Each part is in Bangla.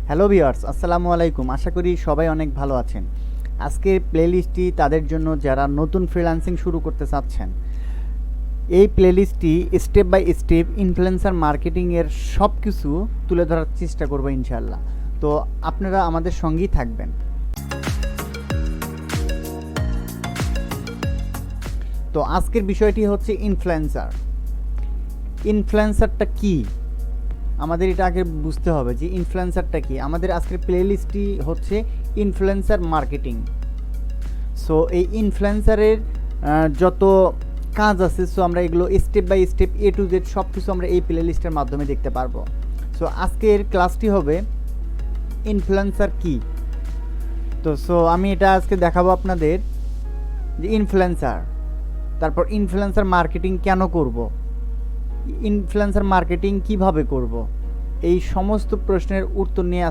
হ্যালো ভিউয়ার্স, আসসালামু আলাইকুম। আশা করি সবাই অনেক ভালো আছেন। আজকের প্লেলিস্টটি তাদের জন্য যারা নতুন ফ্রিল্যান্সিং শুরু করতে চাচ্ছেন। এই প্লেলিস্টটি স্টেপ বাই স্টেপ ইনফ্লুয়েন্সার মার্কেটিংয়ের সব কিছু তুলে ধরার চেষ্টা করবো ইনশাল্লাহ। তো আপনারা আমাদের সঙ্গেই থাকবেন। তো আজকের বিষয়টি হচ্ছে ইনফ্লুয়েন্সার। ইনফ্লুয়েন্সারটা কী, আমাদের এটা আগে বুঝতে হবে যে ইনফ্লুয়েন্সারটা কি। আমাদের আজকের প্লেলিস্টটি হচ্ছে ইনফ্লুয়েন্সার মার্কেটিং। সো এই ইনফ্লুয়েন্সারের যত কাজ আছে, সো আমরা এগুলো step by step A to Z সব কিছু আমরা এই প্লেলিস্টের মাধ্যমে দেখতে পারবো। সো আজকের ক্লাসটি হবে ইনফ্লুয়েন্সার কি। তো আমি এটা আজকে দেখাবো আপনাদের যে ইনফ্লুয়েন্সার, তারপর ইনফ্লুয়েন্সার মার্কেটিং কেন করব, ইনফ্লুয়েন্সার মার্কেটিং কিভাবে করব, এই সমস্ত প্রশ্নের উত্তর নিয়ে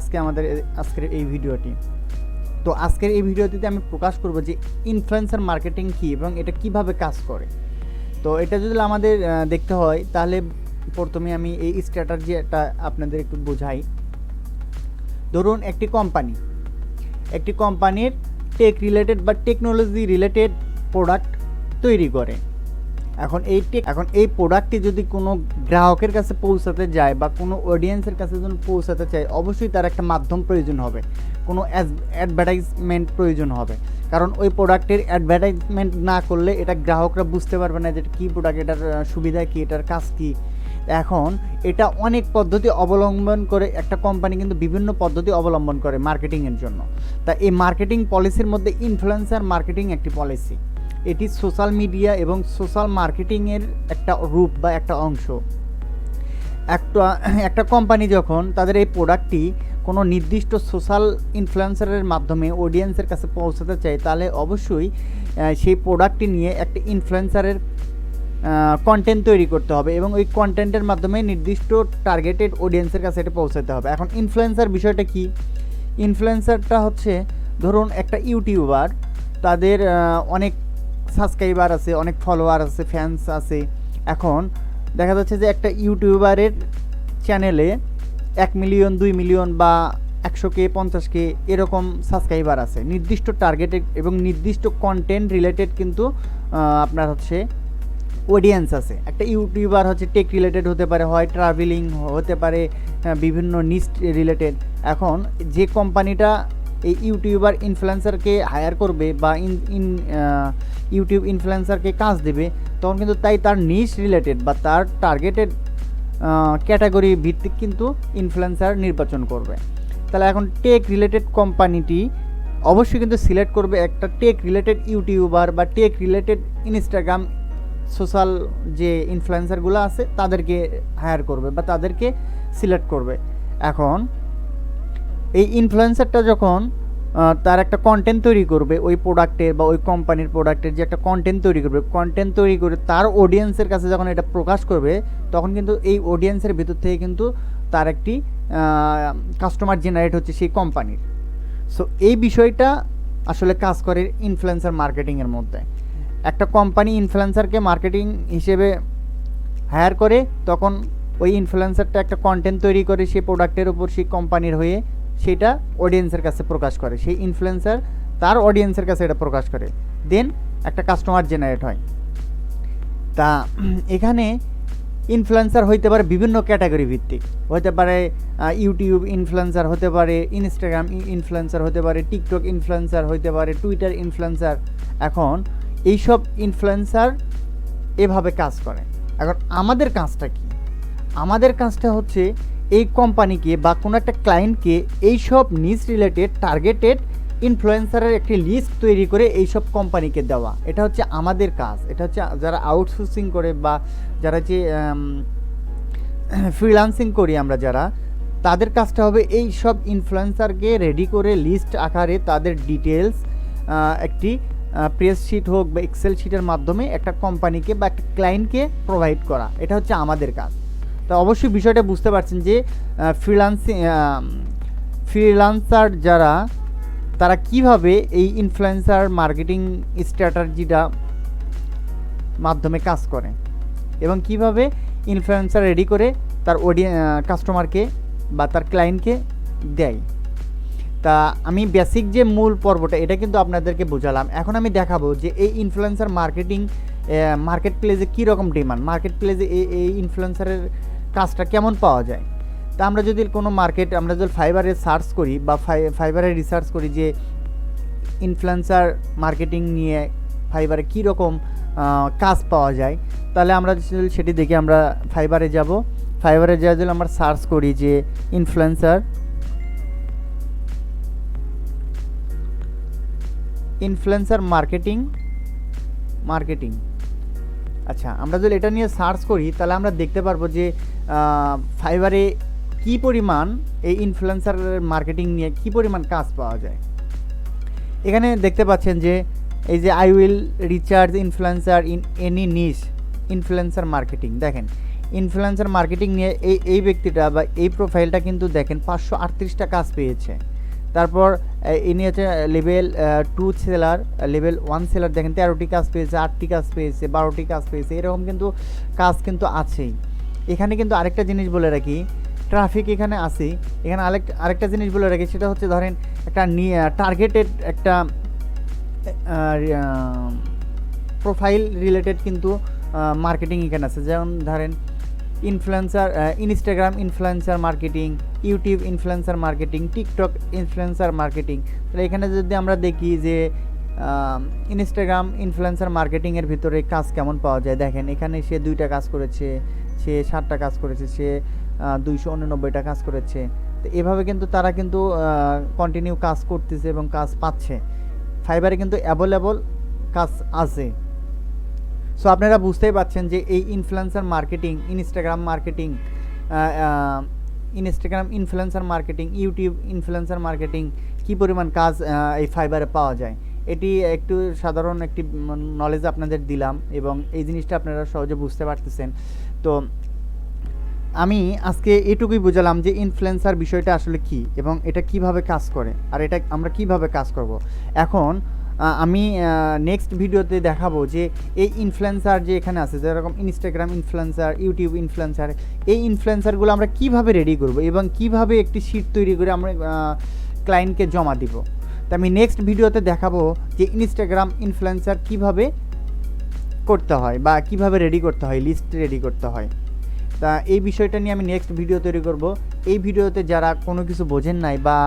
আজকের এই ভিডিওটি। তো আজকের এই ভিডিওটিতে আমি প্রকাশ করব যে ইনফ্লুয়েন্সার মার্কেটিং কী এবং এটা কিভাবে কাজ করে। তো এটা যদি আমাদের দেখতে হয় তাহলে প্রথমে আমি এই স্ট্র্যাটাজিটা আপনাদের একটু বোঝাই। ধরুন একটি কোম্পানির টেক রিলেটেড বা টেকনোলজি রিলেটেড প্রোডাক্ট তৈরি করে। এখন এই প্রোডাক্টটি যদি কোনো গ্রাহকের কাছে পৌঁছাতে যায় বা কোনো অডিয়েন্সের কাছে যদি পৌঁছাতে চায়, অবশ্যই তার একটা মাধ্যম প্রয়োজন হবে, কোনো অ্যাডভার্টাইজমেন্ট প্রয়োজন হবে। কারণ ওই প্রোডাক্টের অ্যাডভার্টাইজমেন্ট না করলে এটা গ্রাহকরা বুঝতে পারবে না যে এটা কী প্রোডাক্ট, এটার সুবিধা কী, এটার কাজ কী। এখন এটা অনেক পদ্ধতি অবলম্বন করে, একটা কোম্পানি কিন্তু বিভিন্ন পদ্ধতি অবলম্বন করে মার্কেটিংয়ের জন্য। তা এই মার্কেটিং পলিসির মধ্যে ইনফ্লুয়েন্সার মার্কেটিং একটি পলিসি। এটি সোশ্যাল মিডিয়া এবং সোশ্যাল মার্কেটিংয়ের একটা রূপ বা একটা অংশ। একটা কোম্পানি যখন তাদের এই প্রোডাক্টটি কোনো নির্দিষ্ট সোশ্যাল ইনফ্লুয়েন্সারের মাধ্যমে অডিয়েন্সের কাছে পৌঁছাতে চায়, তাহলে অবশ্যই সেই প্রোডাক্টটি নিয়ে একটা ইনফ্লুয়েন্সারের কন্টেন্ট তৈরি করতে হবে এবং ওই কন্টেন্টের মাধ্যমে নির্দিষ্ট টার্গেটেড অডিয়েন্সের কাছে এটা পৌঁছাতে হবে। এখন ইনফ্লুয়েন্সার বিষয়টা কি? ইনফ্লুয়েন্সারটা হচ্ছে, ধরুন একটা ইউটিউবার, তাদের অনেক সাবস্ক্রাইবার আছে, অনেক ফলোয়ার আছে, ফ্যান্স আছে। এখন দেখা যাচ্ছে যে একটা ইউটিউবারের চ্যানেলে 1 মিলিয়ন 2 মিলিয়ন বা 100K 50K এরকম সাবস্ক্রাইবার আছে, নির্দিষ্ট টার্গেটেড এবং নির্দিষ্ট কন্টেন্ট রিলেটেড কিন্তু আপনার হচ্ছে অডিয়েন্স আছে। একটা ইউটিউবার হচ্ছে টেক রিলেটেড হতে পারে, হয় ট্রাভেলিং হতে পারে, বিভিন্ন নিশ রিলেটেড। এখন যে কোম্পানিটা এই ইউটিউবার ইনফ্লুয়েন্সারকে হায়ার করবে বা ইউটিউব ইনফ্লুয়েন্সারকে কাজ দেবে, তখন কিন্তু তার নিশ রিলেটেড বা তার টার্গেটেড ক্যাটাগরি ভিত্তিক কিন্তু ইনফ্লুয়েন্সার নির্বাচন করবে। তাহলে এখন টেক রিলেটেড কোম্পানিটি অবশ্যই কিন্তু সিলেক্ট করবে একটা টেক রিলেটেড ইউটিউবার বা টেক রিলেটেড ইনস্টাগ্রাম সোশ্যাল যে ইনফ্লুয়েন্সারগুলো আছে তাদেরকে হায়ার করবে বা তাদেরকে সিলেক্ট করবে। এখন এই ইনফ্লুয়েন্সারটা যখন তার একটা কন্টেন্ট তৈরি করবে ওই প্রোডাক্টের বা ওই কোম্পানির প্রোডাক্টের যে একটা কন্টেন্ট তৈরি করে তার অডিয়েন্সের কাছে যখন এটা প্রকাশ করবে, তখন কিন্তু এই অডিয়েন্সের ভিতর থেকে কিন্তু তার একটি কাস্টমার জেনারেট হচ্ছে সেই কোম্পানির। সো এই বিষয়টা আসলে কাজ করে ইনফ্লুয়েন্সার মার্কেটিংয়ের মধ্যে। একটা কোম্পানি ইনফ্লুয়েন্সারকে মার্কেটিং হিসেবে হায়ার করে, তখন ওই ইনফ্লুয়েন্সারটা একটা কন্টেন্ট তৈরি করে সেই প্রোডাক্টের উপর সেই কোম্পানির হয়ে সেটা অডিয়েন্সের কাছে প্রকাশ করে, সেই ইনফ্লুয়েন্সার তার অডিয়েন্সের কাছে এটা প্রকাশ করে, দেন একটা কাস্টমার জেনারেট হয়। তা এখানে ইনফ্লুয়েন্সার হইতে পারে বিভিন্ন ক্যাটাগরি ভিত্তিক, হতে পারে ইউটিউব ইনফ্লুয়েন্সার, হতে পারে ইনস্টাগ্রাম ইনফ্লুয়েন্সার, হতে পারে টিকটক ইনফ্লুয়েন্সার, হতে পারে টুইটার ইনফ্লুয়েন্সার। এখন এইসব ইনফ্লুয়েন্সার এভাবে কাজ করে। এখন আমাদের কাজটা কি? আমাদের কাজটা হচ্ছে এই কোম্পানিকে বা কোনো একটা ক্লায়েন্টকে এইসব নিজ রিলেটেড টার্গেটেড ইনফ্লুয়েন্সারের একটি লিস্ট তৈরি করে এইসব কোম্পানিকে দেওয়া। এটা হচ্ছে আমাদের কাজ। এটা হচ্ছে যারা আউটসোর্সিং করে বা যারা যে ফ্রিল্যান্সিং করি আমরা যারা, তাদের কাজটা হবে এই সব ইনফ্লুয়েন্সারকে রেডি করে লিস্ট আকারে তাদের ডিটেলস একটি প্রেস শিট হোক বা এক্সেল শিটের মাধ্যমে একটা কোম্পানিকে বা একটা ক্লায়েন্টকে প্রোভাইড করা। এটা হচ্ছে আমাদের কাজ। তো অবশ্যই বিষয়টা বুঝতে পারছেন যে ফ্রিল্যান্সার যারা, তারা কিভাবে এই ইনফ্লুয়েন্সার মার্কেটিং স্ট্র্যাটাজিটা মাধ্যমে কাজ করে এবং কিভাবে ইনফ্লুয়েন্সার রেডি করে তার কাস্টমারকে বা তার ক্লায়েন্টকে দেয়। তা আমি বেসিক যে মূল পর্বটা এটা কিন্তু আপনাদেরকে বোঝালাম। এখন আমি দেখাবো যে এই ইনফ্লুয়েন্সার মার্কেটিং মার্কেট প্লেসে কীরকম ডিমান্ড, মার্কেট প্লেসে এই ইনফ্লুয়েন্সারের কাজটা কেমন পাওয়া যায়। তা আমরা যদি কোনো মার্কেট, আমরা যদি ফাইবারে সার্চ করি বা ফাইবারে রিসার্চ করি যে ইনফ্লুয়েন্সার মার্কেটিং নিয়ে ফাইবারে কীরকম কাজ পাওয়া যায়, তাহলে আমরা সেটি দেখি। আমরা ফাইবারে যাব, ফাইবারে যাওয়া যদি আমরা সার্চ করি যে ইনফ্লুয়েন্সার মার্কেটিং। আচ্ছা, আমরা যদি এটা নিয়ে সার্চ করি তাহলে আমরা দেখতে পারবো যে ফাইবারে কি পরিমাণ এই ইনফ্লুয়েন্সার মার্কেটিং নিয়ে কি পরিমাণ কাজ পাওয়া যায়। এখানে দেখতে পাচ্ছেন যে এই যে I will recharge influencer in any niche influencer marketing. দেখেন ইনফ্লুয়েন্সার মার্কেটিং নিয়ে এই ব্যক্তিটা বা এই প্রোফাইলটা কিন্তু দেখেন 538টা কাজ পেয়েছে। তারপর ইনি হচ্ছে লেভেল 2 সেলার, লেভেল 1 সেলার, দেখেন 13টি কাজ পেয়েছে, 8টি কাজ পেয়েছে, 12টি কাজ পেয়েছে, এরকম কিন্তু কাজ কিন্তু আছেই। এখানে কিন্তু আরেকটা জিনিস বলে রাখি, ট্রাফিক এখানে আছে। এখানে আরেকটা জিনিস বলে রাখি, সেটা হচ্ছে ধরেন একটা টার্গেটেড একটা প্রোফাইল রিলেটেড কিন্তু মার্কেটিং এখানে আছে। যেমন ধরেন influencer, Instagram influencer marketing, YouTube influencer marketing, TikTok influencer marketing. তাহলে এখানে যদি আমরা দেখি যে ইনস্টাগ্রাম ইনফ্লুয়েন্সার মার্কেটিংয়ের ভিতরে কাজ কেমন পাওয়া যায়, দেখেন এখানে সে 2টা কাজ করেছে, সে 7টা কাজ করেছে, সে 289টা কাজ করেছে। তো এভাবে কিন্তু তারা কিন্তু কন্টিনিউ কাজ করতেছে এবং কাজ পাচ্ছে। ফাইবারে কিন্তু অ্যাভেলেবল কাজ আছে। সো আপনারা বুঝতেই পারছেন যে এই influencer marketing, Instagram influencer marketing, YouTube influencer marketing কী পরিমাণ কাজ এই ফাইবারে পাওয়া যায়। এটি একটু সাধারণ একটি নলেজ আপনাদের দিলাম এবং এই জিনিসটা আপনারা সহজে বুঝতে পারতেছেন। তো আমি আজকে এটুকুই বুঝালাম যে ইনফ্লুয়েন্সার বিষয়টা আসলে কি এবং এটা কিভাবে কাজ করে আর এটা আমরা কিভাবে কাজ করব। এখন আমি নেক্সট ভিডিওতে দেখাবো যে এই ইনফ্লুয়েন্সার যে এখানে আছে, যেরকম ইনস্টাগ্রাম ইনফ্লুয়েন্সার, ইউটিউব ইনফ্লুয়েন্সার, এই ইনফ্লুয়েন্সারগুলো আমরা কিভাবে রেডি করব এবং কিভাবে একটি শিট তৈরি করে আমরা ক্লায়েন্টকে জমা দিব। তো আমি নেক্সট ভিডিওতে দেখাবো যে ইনস্টাগ্রাম ইনফ্লুয়েন্সার কিভাবে করতে হয় বা কিভাবে রেডি করতে হয়, লিস্ট রেডি করতে হয়। তা এই বিষয়টা নিয়ে আমি নেক্সট ভিডিও তৈরি করব। এই ভিডিওতে যারা কোনো কিছু বোঝেন নাই বা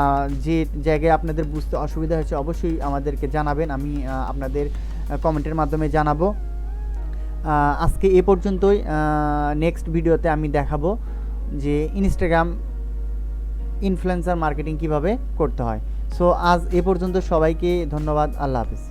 যে জায়গায় আপনাদের বুঝতে অসুবিধা হয়েছে অবশ্যই আমাদেরকে জানাবেন, আমি আপনাদের কমেন্টের মাধ্যমে জানাবো। আজকে এ পর্যন্তই। নেক্সট ভিডিওতে আমি দেখাবো যে ইনস্টাগ্রাম ইনফ্লুয়েন্সার মার্কেটিং কিভাবে করতে হয়। সো আজ এ পর্যন্ত, সবাইকে ধন্যবাদ। আল্লাহ হাফিজ।